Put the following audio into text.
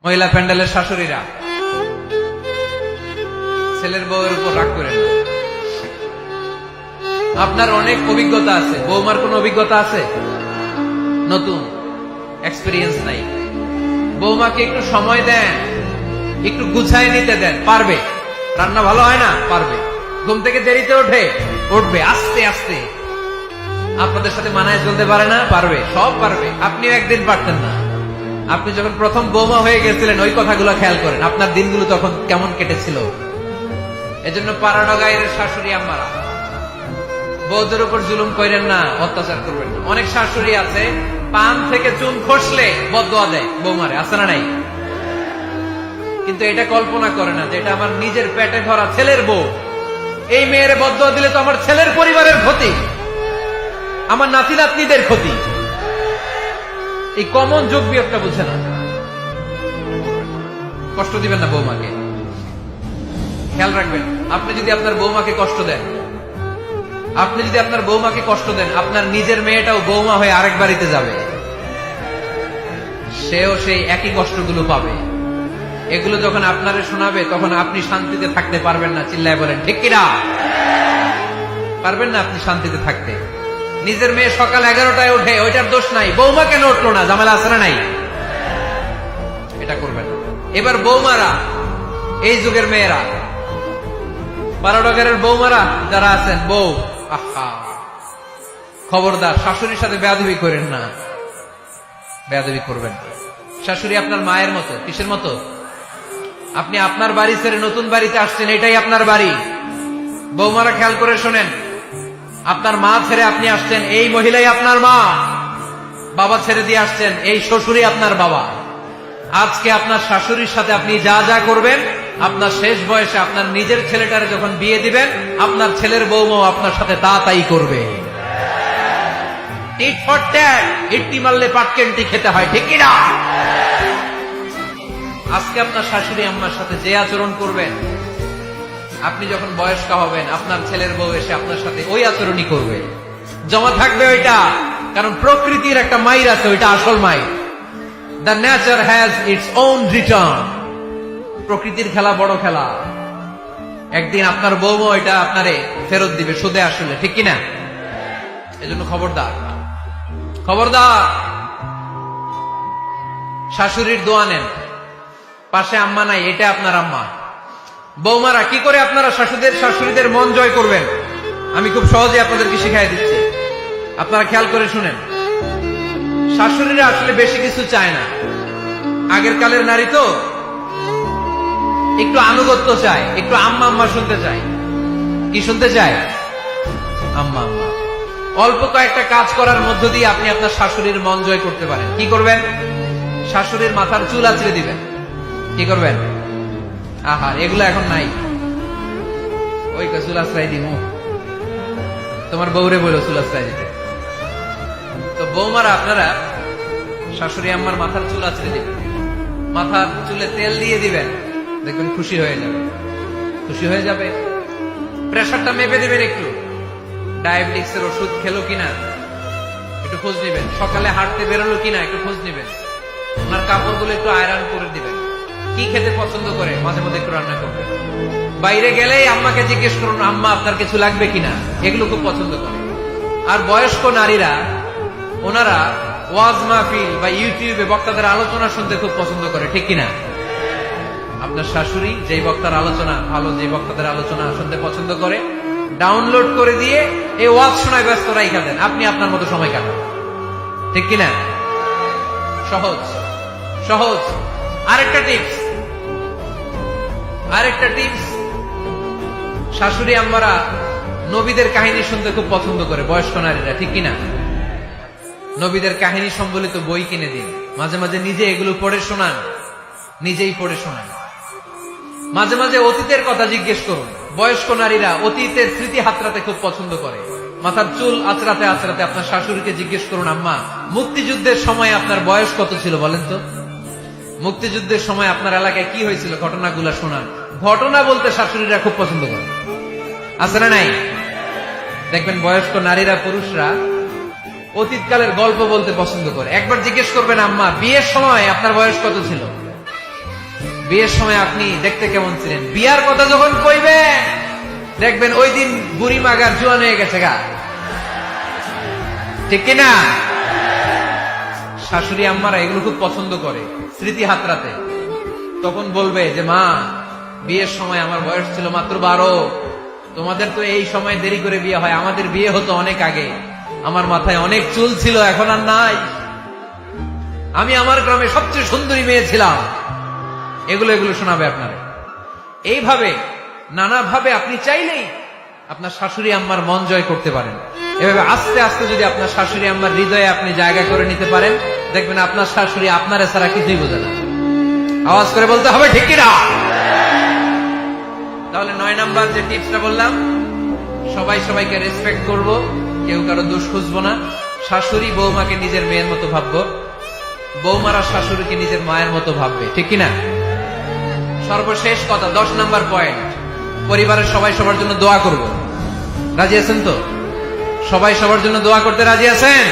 মহিলা প্যান্ডেলের শাশুড়িরা ছেলের বউয়ের উপর রাগ করেন না। আপনার অনেক অভিজ্ঞতা আছে, বৌমার কোন অভিজ্ঞতা আছে? নতুন এক্সপেরিয়েন্স নাই। বৌমাকে একটু সময় দেন, একটু গুছায় নিতে দেন, পারবে। রান্না ভালো হয় না, পারবে। ঘুম থেকে দেরিতে উঠবে আস্তে আস্তে। আপনাদের সাথে মানায় চলতে পারে না, পারবে, সব পারবে। আপনিও একদিন পারতেন না। আপনি যখন প্রথম বৌমা হয়ে গেছিলেন ওই কথাগুলো খেয়াল করেন, আপনার দিনগুলো তখন কেমন কেটেছিল। এজন্য পাড়াডগাইয়ের শাশুড়ি আম্মারা, বউদের উপর জুলুম করেন না, অত্যাচার করবেন না। অনেক শাশুড়ি আছে পান থেকে চুন খসলে বদদোয়া দেয় বৌমারে, আছে না নাই? কিন্তু এটা কল্পনা করে না যে এটা আমার নিজের পেটে ভরা ছেলের বউ। এই মেয়ের বদদোয়া দিলে তো আমার ছেলের পরিবারের ক্ষতি, আমার নাতি নাতনিদের ক্ষতি। এই কমন যোগ বিয়োগটা বুঝে না। কষ্ট দিবেন না বৌমাকে, খেয়াল রাখবেন। আপনি যদি আপনার বৌমাকে কষ্ট দেন, আপনার নিজের মেয়েটাও বৌমা হয়ে আরেক বাড়িতে যাবে, সেও সেই একই কষ্টগুলো পাবে। এগুলো যখন আপনারে শোনাবে তখন আপনি শান্তিতে থাকতে পারবেন না। চিল্লায় বলেন ঠিক কিনা? পারবেন না আপনি শান্তিতে থাকতে। নিজের মেয়ে সকাল 11টায় ওঠে, ওইটার দোষ নাই, বৌমা কেন উঠলো না, ঝামেলা আছে না নাই? এটা করবেন। এবার বৌমারা, এই যুগের মেয়েরা, পাড়াডগারের বৌমারা যারা আছেন, বউ, আহা, খবরদার শাশুড়ির সাথে বেয়াদবি করেন না, বেয়াদবি করবেন। শাশুড়ি আপনার মায়ের মতো। কিসের মতো? আপনি আপনার বাড়ি ছেড়ে নতুন বাড়িতে আসছেন, এটাই আপনার বাড়ি। বৌমারা খেয়াল করে শোনেন, আপনার মা ছেড়ে আপনি আসছেন, এই মহিলাই আপনার মা। বাবা ছেড়ে দিয়ে আসছেন, এই শ্বশুরই আপনার বাবা। আজকে আপনার শাশুড়ির সাথে আপনি যা যা করবেন, আপনার শেষ বয়সে আপনার নিজের ছেলেটারে যখন বিয়ে দিবেন, আপনার ছেলের বৌমাও আপনার সাথে তা তাই করবে। টিট ফর ট্যাট, ইট্টি মারলে পাটকেনটি খেতে হয়, ঠিক কিনা? আজকে আপনার শাশুড়ি আম্মার সাথে যে আচরণ করবেন, আপনি যখন বয়স্ক হবেন, আপনার ছেলের বউ এসে আপনার সাথে ওই আচরণই করবে। জমা থাকবে ওইটা, কারণ প্রকৃতির একটা মাইর আছে, ওইটা আসল মাইর। The nature has its own return. প্রকৃতির খেলা বড় খেলা। একদিন আপনার বউমা ওইটা আপনারে ফেরত দিবে, সুদে আসলে, ঠিক কিনা? এজন্য খবরদার, খবরদার। শাশুড়ির দোয়া নেন, পাশে আম্মা নাই, এটা আপনার আম্মা। বৌমারা, কি করে আপনারা শাশুড়িদের মন জয় করবেন, আমি খুব সহজে আপনাদেরকে শিখাই দিচ্ছি। আপনারা খেয়াল করে শুনেন। শাশুড়িরা আসলে বেশি কিছু চায় না। আগের কালের নারী তো একটু আনুগত্য চায়, একটু আম্মা আম্মা শুনতে চায়। কি শুনতে চায়? আম্মা আম্মা। অল্প কয়েকটা কাজ করার মধ্য দিয়ে আপনি আপনার শাশুড়ির মন জয় করতে পারেন। কি করবেন? শাশুড়ির মাথার চুল আঁচড়ে দিবেন। কি করবেন? আহা, এগুলো এখন নাই। ওই চুল আশ্রয় দিব, তোমার বউরে বলো চুল আশ্রয় দিতে। তো বৌমারা, আপনারা শাশুড়ি আম্মার মাথার চুল আঁচড়ে দিবেন, মাথার চুলে তেল দিয়ে দিবেন, দেখবেন খুশি হয়ে যাবে, খুশি হয়ে যাবে। প্রেশারটা মেপে দিবেন, একটু ডায়াবেটিক্সের ওষুধ খেলো কিনা একটু খোঁজ নিবেন, সকালে হাঁটতে বেরোলো কিনা একটু খোঁজ নিবেন, ওনার কাপড়গুলো একটু আয়রন করে দিবেন। কি খেতে পছন্দ করে মাঝে মধ্যে একটু রান্না করবেন। বাইরে গেলেই আম্মাকে জিজ্ঞেস করুন, আম্মা আপনার কিছু লাগবে কিনা, এগুলো খুব পছন্দ করে। আর বয়স্ক নারীরা, ওনারা ওয়াজ মাহফিল বা ইউটিউবে বক্তাদের আলোচনা শুনতে খুব পছন্দ করে, ঠিক কিনা? আপনার শাশুড়ি যেই বক্তার আলোচনা ভালো, যে বক্তাদের আলোচনা শুনতে পছন্দ করে, ডাউনলোড করে দিয়ে এই ওয়াজ শোনায় ব্যস্ত রাইখা দেন, আপনি আপনার মতো সময় কাটান, ঠিক কিনা? সহজ সহজ। আরেকটা টিপস, শাশুড়ি আম্মারা নবীদের কাহিনী শুনতে খুব পছন্দ করে, বয়স্ক নারীরা, ঠিক কিনা? নবীদের কাহিনী সম্বলিত বই কিনে দিন, মাঝে মাঝে নিজে এগুলো পড়ে শোনান, নিজেই পড়ে শোনান। মাঝে মাঝে অতীতের কথা জিজ্ঞেস করুন। বয়স্ক নারীরা অতীতের স্মৃতি হাতড়াতে খুব পছন্দ করে। মাথার চুল আঁচড়াতে আঁচড়াতে আপনার শাশুড়িকে জিজ্ঞেস করুন, আম্মা মুক্তিযুদ্ধের সময় আপনার বয়স কত ছিল বলেন তো? মুক্তিযুদ্ধের সময় আপনার এলাকায় কি হয়েছিল, ঘটনাগুলো শোনান। ঘটনা বলতে শাশুড়িরা খুব পছন্দ করে, আছে না নাই? দেখবেন বয়স্ক নারীরা, পুরুষরা অতীতকালের গল্প বলতে পছন্দ করে। একবার জিজ্ঞেস করবেন, আম্মা বিয়ের সময় আপনার বয়স কত ছিল? বিয়ের সময় আপনি দেখতে কেমন ছিলেন, বিয়ার কথা যখন কইবেন দেখবেন ওই দিন বুড়ি মাগার জোয়ান হয়ে গেছে গা, ঠিক কিনা? শাশুড়ি আম্মারা এগুলো খুব পছন্দ করে, স্মৃতি হাতরাতে। তখন বলবে যে মা, বিয়ের সময় আমার বয়স ছিল মাত্র 12, তোমাদের তো এই সময় দেরি করে বিয়ে হয়, আমাদের বিয়ে হতো অনেক আগে, আমার মাথায় অনেক চুল ছিল, এখন আর নাই, আমি আমার গ্রামে সবচেয়ে সুন্দরী মেয়ে ছিলাম। এগুলো শোনাবে আপনারা। এইভাবে নানাভাবে আপনি চাইলেই আপনার শাশুড়ি আম্মার মন জয় করতে পারেন। এভাবে আস্তে আস্তে যদি আপনার শাশুড়ি আম্মার হৃদয়ে আপনি জায়গা করে নিতে পারেন, দেখবেন আপনার শাশুড়ি আপনার ছাড়া কিছুই বোঝে না। আওয়াজ করে বলতে হবে ঠিক কিনা? তাহলে 9 নাম্বার যে টিপসটা বললাম, সবাই সবাইকে রেসপেক্ট করব, কেউ কারো দোষ খুঁজবো না, শাশুড়ি বৌমাকে নিজের মেয়ের মতো ভাববো, বৌমারা শাশুড়িকে নিজের মায়ের মতো ভাববে, ঠিক কিনা? সর্বশেষ কথা, 10 নাম্বার পয়েন্ট, পরিবারের সবাই সবার জন্য দোয়া করব। রাজি আছেন তো? সবাই সবার জন্য দোয়া করতে রাজি আছেন?